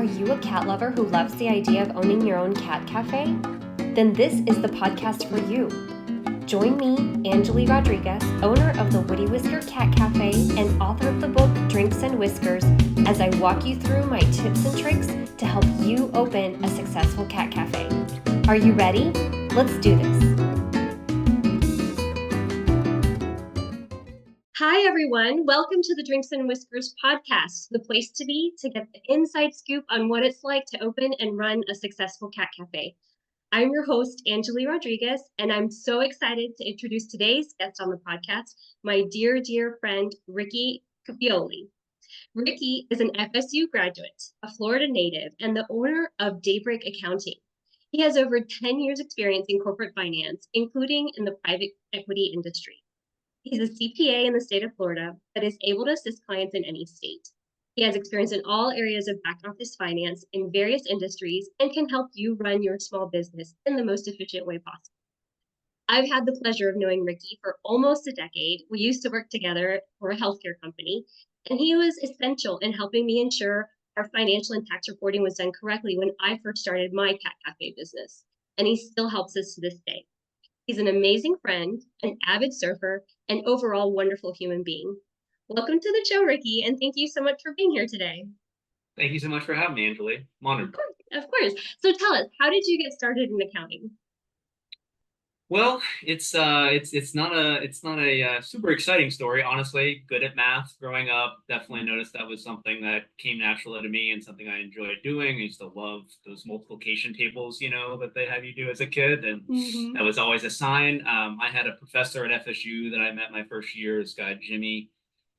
Are you a cat lover who loves the idea of owning your own cat cafe? Then this is the podcast for you. Join me, Angeli Rodriguez, owner of the Woody Whisker Cat Cafe and author of the book Drinks and Whiskers, as I walk you through my tips and tricks to help you open a successful cat cafe. Are you ready? Let's do this. Hi, everyone. Welcome to the Drinks and Whiskers podcast, the place to be to get the inside scoop on what it's like to open and run a successful cat cafe. I'm your host, Angeli Rodriguez, and I'm so excited to introduce today's guest on the podcast, my dear, dear friend, Ricky Cupaiuoli. Ricky is an FSU graduate, a Florida native, and the owner of Daybreak Accounting. He has over 10 years experience in corporate finance, including in the private equity industry. He's a CPA in the state of Florida that is able to assist clients in any state. He has experience in all areas of back office finance in various industries and can help you run your small business in the most efficient way possible. I've had the pleasure of knowing Ricky for almost a decade. We used to work together for a healthcare company, and he was essential in helping me ensure our financial and tax reporting was done correctly when I first started my cat cafe business, and he still helps us to this day. He's an amazing friend, an avid surfer, and overall wonderful human being. Welcome to the show, Ricky, and thank you so much for being here today. Thank you so much for having me, Angeli. I'm honored. Of course. So tell us, how did you get started in accounting? Well, it's not a super exciting story, honestly. Good at math growing up. Definitely noticed that was something that came naturally to me and something I enjoyed doing. I used to love those multiplication tables, that they have you do as a kid, and that was always a sign. I had a professor at FSU that I met my first year. This guy Jimmy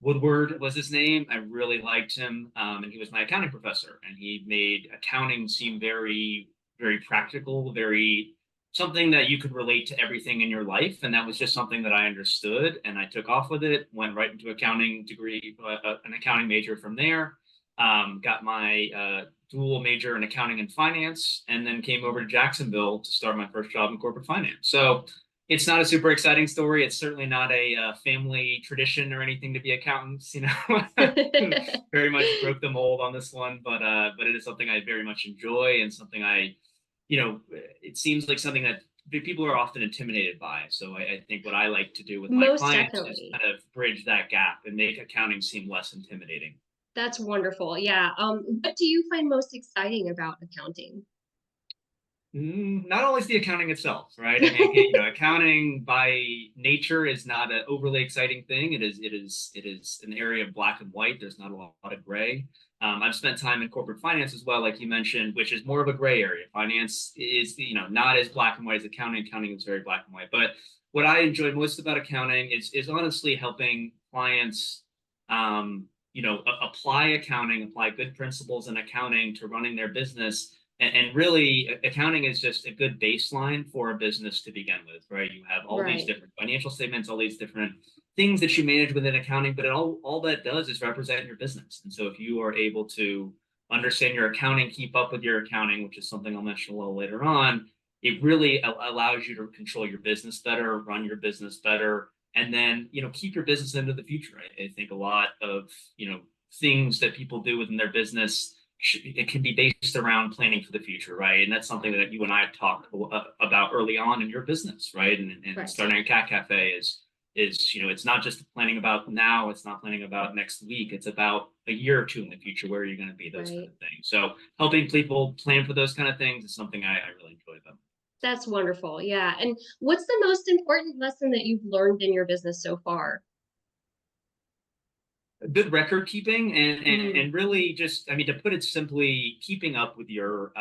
Woodward was his name. I really liked him, and he was my accounting professor, and he made accounting seem very, very practical, very something that you could relate to everything in your life. And that was just something that I understood. And I took off with it, went right into accounting degree, an accounting major from there, got my dual major in accounting and finance, and then came over to Jacksonville to start my first job in corporate finance. So it's not a super exciting story. It's certainly not a family tradition or anything to be accountants, very much broke the mold on this one, but it is something I very much enjoy and something it seems like something that people are often intimidated by. So I think what I like to do with my clients is kind of bridge that gap and make accounting seem less intimidating. That's wonderful. Yeah. What do you find most exciting about accounting? Not always the accounting itself, right? I mean, accounting by nature is not an overly exciting thing. It is an area of black and white. There's not a lot of gray. I've spent time in corporate finance as well, like you mentioned, which is more of a gray area. Finance is, not as black and white as accounting. Accounting is very black and white. But what I enjoy most about accounting is honestly helping clients, apply accounting, apply good principles in accounting to running their business. And really, accounting is just a good baseline for a business to begin with, right? You have all these different financial statements, all these different things that you manage within accounting, but all that does is represent your business. And so if you are able to understand your accounting, keep up with your accounting, which is something I'll mention a little later on, it really allows you to control your business better, run your business better, and then, keep your business into the future. I think a lot of, things that people do within their business, it can be based around planning for the future, right? And that's something that you and I have talked about early on in your business, right? And starting a cat cafe is it's not just planning about now, it's not planning about next week, it's about a year or two in the future, where you're going to be, those kind of things. So helping people plan for those kind of things is something I really enjoy about. That's wonderful. Yeah. And what's the most important lesson that you've learned in your business so far? Good record keeping and really just, to put it simply, keeping up with your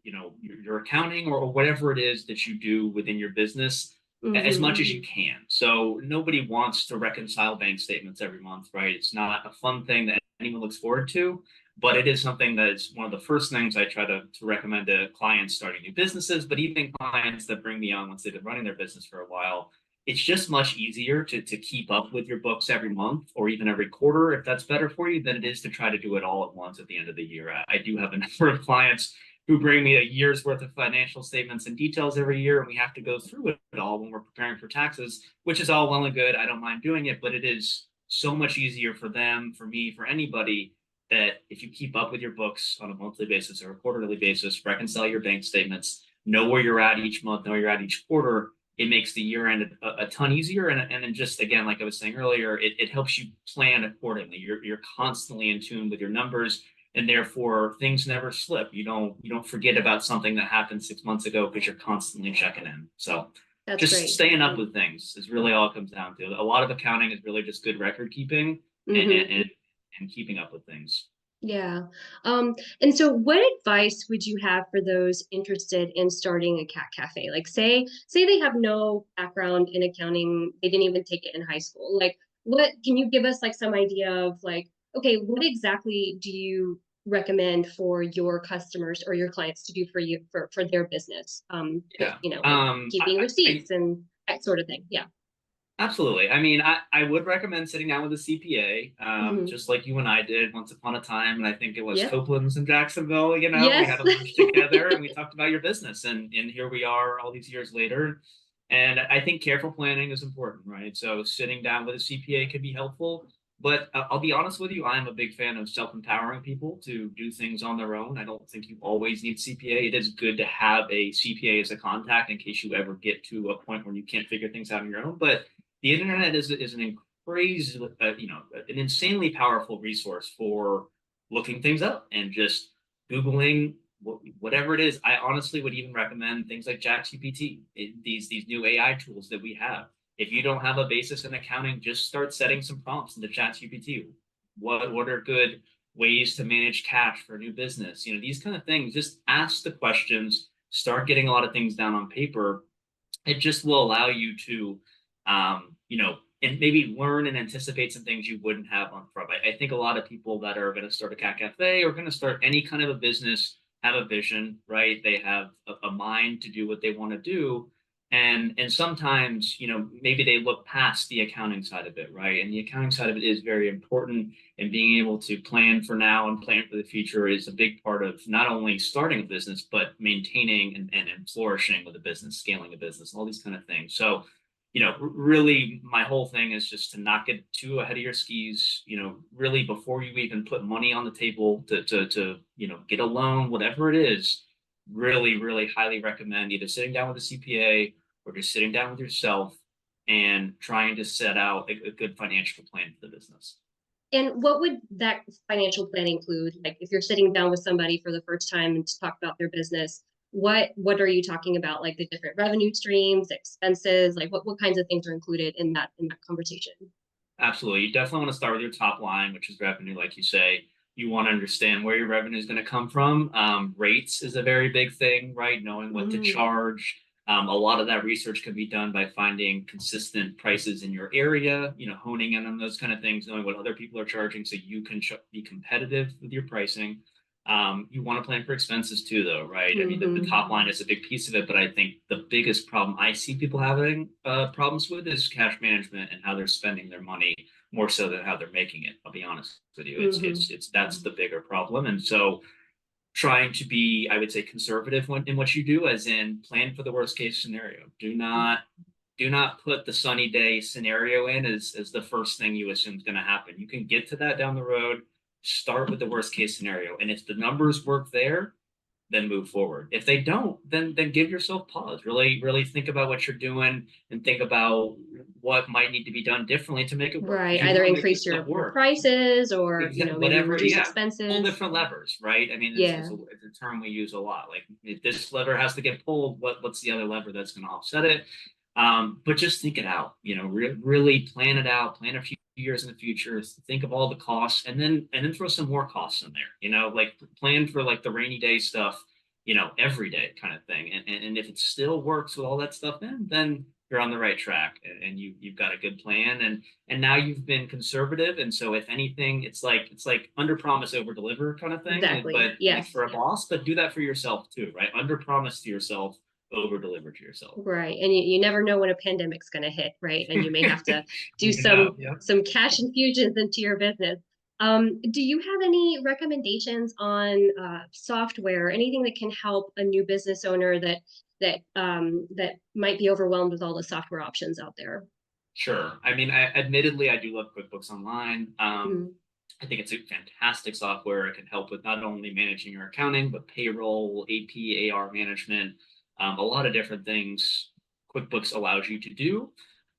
your accounting or whatever it is that you do within your business as much as you can. So nobody wants to reconcile bank statements every month, right? It's not a fun thing that anyone looks forward to, but it is something that is one of the first things I try to recommend to clients starting new businesses, but even clients that bring me on once they've been running their business for a while. It's just much easier to keep up with your books every month or even every quarter, if that's better for you, than it is to try to do it all at once at the end of the year. I do have a number of clients who bring me a year's worth of financial statements and details every year, and we have to go through it all when we're preparing for taxes, which is all well and good. I don't mind doing it, but it is so much easier for them, for me, for anybody that if you keep up with your books on a monthly basis or a quarterly basis, reconcile your bank statements, know where you're at each month, know where you're at each quarter, it makes the year end a ton easier. And then just again, like I was saying earlier, it helps you plan accordingly. You're constantly in tune with your numbers, and therefore things never slip. You don't forget about something that happened 6 months ago because you're constantly checking in. So That's just great. staying up with things is really all it comes down to. A lot of accounting is really just good record keeping and Mm-hmm. and keeping up with things. Yeah. And so what advice would you have for those interested in starting a cat cafe? Like say they have no background in accounting, they didn't even take it in high school. Like what can you give us like some idea of like, okay, what exactly do you recommend for your customers or your clients to do for you for their business? With, Yeah. like Um, I, keeping I, receipts and that sort of thing. Yeah. Absolutely. I mean, I would recommend sitting down with a CPA, Hmm. just like you and I did once upon a time. And I think it was Yep. Copeland's in Jacksonville, we Yes. had a lunch together and we talked about your business. And here we are all these years later. And I think careful planning is important, right? So sitting down with a CPA can be helpful. But I'll be honest with you, I'm a big fan of self-empowering people to do things on their own. I don't think you always need CPA. It is good to have a CPA as a contact in case you ever get to a point where you can't figure things out on your own. But the internet is an crazy, an insanely powerful resource for looking things up and just Googling whatever it is. I honestly would even recommend things like ChatGPT, these new AI tools that we have. If you don't have a basis in accounting, just start setting some prompts into ChatGPT. What are good ways to manage cash for a new business? These kind of things. Just ask the questions, start getting a lot of things down on paper. It just will allow you to and maybe learn and anticipate some things you wouldn't have on front. I think a lot of people that are going to start a cat cafe or going to start any kind of a business have a vision, right? They have a mind to do what they want to do. And sometimes, maybe they look past the accounting side of it, right? And the accounting side of it is very important. And being able to plan for now and plan for the future is a big part of not only starting a business, but maintaining and flourishing with a business, scaling a business, all these kind of things. So really my whole thing is just to not get too ahead of your skis, really before you even put money on the table to get a loan, whatever it is, really, really highly recommend either sitting down with a CPA or just sitting down with yourself and trying to set out a good financial plan for the business. And what would that financial plan include? Like if you're sitting down with somebody for the first time and to talk about their business, what are you talking about? Like the different revenue streams, expenses, like what kinds of things are included in that conversation? Absolutely. You definitely want to start with your top line, which is revenue, like you say. You want to understand where your revenue is going to come from. Rates is a very big thing, right? Knowing what to Mm, charge. A lot of that research can be done by finding consistent prices in your area, honing in on those kind of things, knowing what other people are charging so you can be competitive with your pricing. You want to plan for expenses too, though, right? I mean, the hmm. top line is a big piece of it, but I think the biggest problem I see people having problems with is cash management and how they're spending their money more so than how they're making it. I'll be honest with you. Hmm. It's that's the bigger problem. And so trying to be, I would say, conservative in what you do, as in plan for the worst case scenario. Do not put the sunny day scenario in as the first thing you assume is going to happen. You can get to that down the road. Start with the worst case scenario, and if the numbers work there, then move forward. If they don't, then give yourself pause. Really, really think about what you're doing and think about what might need to be done differently to make it work. Right. Because you Either want to make this increase stuff your work. prices or, Exactly. maybe Whatever, reduce yeah. Pull expenses. different levers, right? I mean, Yeah. it's a term we use a lot. Like if this lever has to get pulled, what's the other lever that's going to offset it? But just think it out. Really plan it out. Plan a few years in the future. Think of all the costs, and then throw some more costs in there. Like plan for like the rainy day stuff. Every day kind of thing. And if it still works with all that stuff in, then you're on the right track, and you've got a good plan. And now you've been conservative. And so if anything, it's like under promise, over deliver kind of thing. Exactly. But like Yes. for a boss, but do that for yourself too, right? Under promise to yourself, over deliver to yourself. Right. And you never know when a pandemic's going to hit, right? And you may have to do You know, yeah. some cash infusions into your business. Do you have any recommendations on software, anything that can help a new business owner that might be overwhelmed with all the software options out there? Sure. I mean, admittedly, I do love QuickBooks Online. Mm, I think it's a fantastic software. It can help with not only managing your accounting, but payroll, AP, AR management, a lot of different things QuickBooks allows you to do.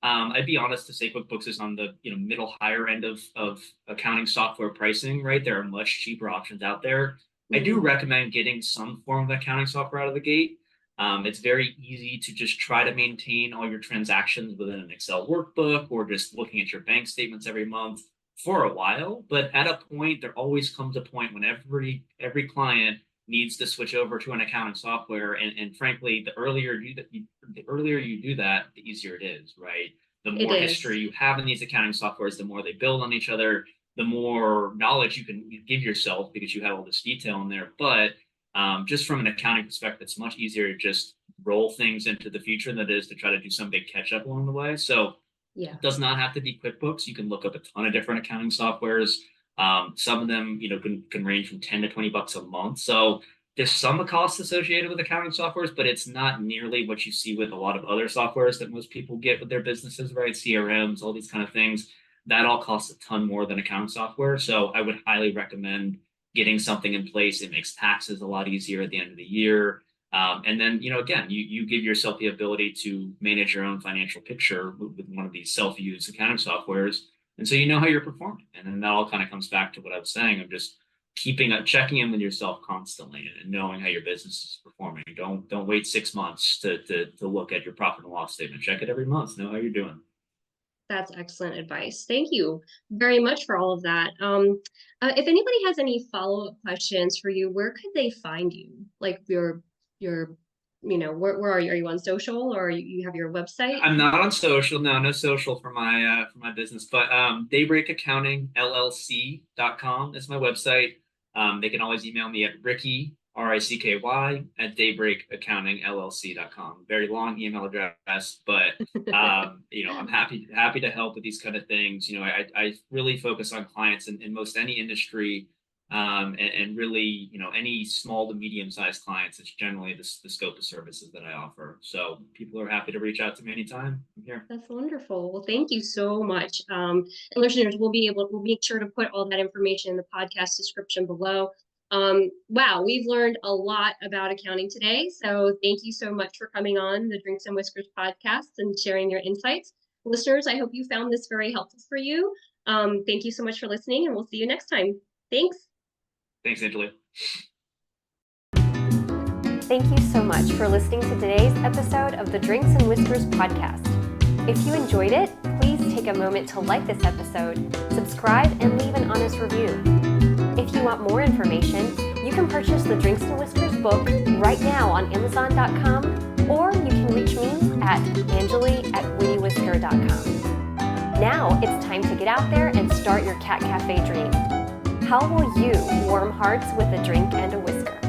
I'd be honest to say QuickBooks is on the middle higher end of accounting software pricing, right? There are much cheaper options out there. I do Mhm. recommend getting some form of accounting software out of the gate. It's very easy to just try to maintain all your transactions within an Excel workbook or just looking at your bank statements every month for a while. But at a point, there always comes a point when every client needs to switch over to an accounting software. And frankly, the earlier you do that, the easier it is, right? The It more is. history you have in these accounting softwares, the more they build on each other, the more knowledge you can give yourself because you have all this detail in there. But just from an accounting perspective, it's much easier to just roll things into the future than it is to try to do some big catch up along the way. So Yeah. it does not have to be QuickBooks. You can look up a ton of different accounting softwares. Some of them, can range from 10 to 20 bucks a month. So there's some costs associated with accounting softwares, but it's not nearly what you see with a lot of other softwares that most people get with their businesses, right? CRMs, all these kind of things. That all costs a ton more than accounting software. So I would highly recommend getting something in place. It makes taxes a lot easier at the end of the year. And then, again, you give yourself the ability to manage your own financial picture with one of these self-use accounting softwares. And so you know how you're performing. And then that all kind of comes back to what I was saying of just checking in with yourself constantly and knowing how your business is performing. Don't wait 6 months to look at your profit and loss statement. Check it every month. Know how you're doing. That's excellent advice. Thank you very much for all of that. If anybody has any follow-up questions for you, where could they find you? Like your, where are you? Are you on social or you have your website? I'm not on social. No, no social for my business. But Daybreak Accounting LLC.com is my website. They can always email me at Ricky RICKY at daybreakaccountingllc.com. Very long email address, but I'm happy to help with these kind of things. I really focus on clients in most any industry, and really, any small to medium sized clients. It's generally the scope of services that I offer. So people are happy to reach out to me anytime. I'm here. That's wonderful. Well, thank you so much. And listeners, we'll make sure to put all that information in the podcast description below. Wow, we've learned a lot about accounting today. So thank you so much for coming on the Drinks and Whiskers podcast and sharing your insights. Listeners, I hope you found this very helpful for you. Thank you so much for listening, and we'll see you next time. Thanks. Thanks, Angela. Thank you so much for listening to today's episode of the Drinks and Whiskers podcast. If you enjoyed it, please take a moment to like this episode, subscribe, and leave an honest review. If you want more information, you can purchase the Drinks and Whiskers book right now on Amazon.com, or you can reach me at angeli@wittywhisker.com. Now it's time to get out there and start your Cat Cafe dream. How will you warm hearts with a drink and a whisker?